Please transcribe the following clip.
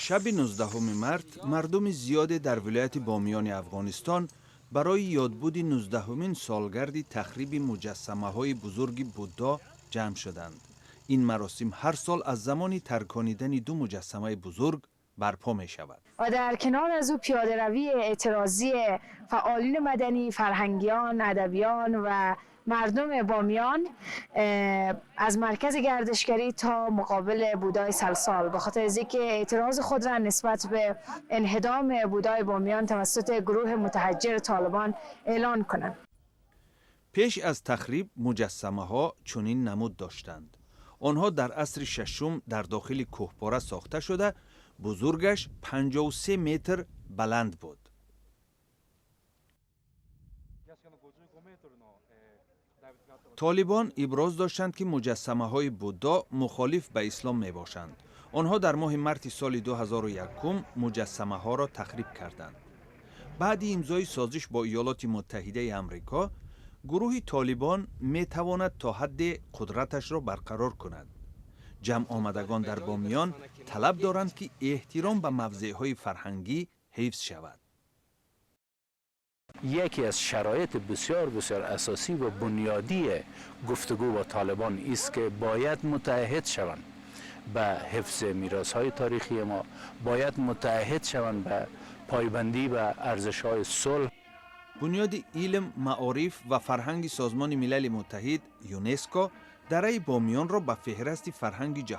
شب 19 مارس مردم زیادی در ولایت بامیان افغانستان برای یادبود 19مین سالگرد تخریب مجسمه‌های بزرگ بودا جمع شدند. این مراسم هر سال از زمان ترکانیدن دو مجسمه بزرگ برپا می شود. و در کنار از او پیاده روی اعتراضی فعالین مدنی، فرهنگیان، ادبیان و مردم بامیان از مرکز گردشگری تا مقابل بودای سلسال به خاطر اینکه اعتراض خود را نسبت به انهدام بودای بامیان توسط گروه متحجر طالبان اعلان کنند. پیش از تخریب مجسمه ها چنین نمود داشتند. آنها در عصر ششم در داخل کوهپاره ساخته شده، بزرگش 53 متر بلند بود. طالبان ابراز داشتند که مجسمه های بودا مخالف به اسلام می باشند. آنها در ماه مارس سال 2001 مجسمه ها را تخریب کردند. بعد امضای سازش با ایالات متحده آمریکا، گروه طالبان می تواند تا حد قدرتش را برقرار کند. جمع آمدگان در بامیان طلب دارند که احترام به موضعهای فرهنگی حفظ شود. یکی از شرایط بسیار اساسی و بنیادی گفتگو با طالبان است که باید متعهد شوند به حفظ میراث‌های تاریخی ما، باید متعهد شوند به پایبندی به ارزش‌های صلح. بنیاد علم، معارف و فرهنگ سازمان ملل متحد یونسکو دره‌ی بامیان را به فهرست فرهنگ جهانی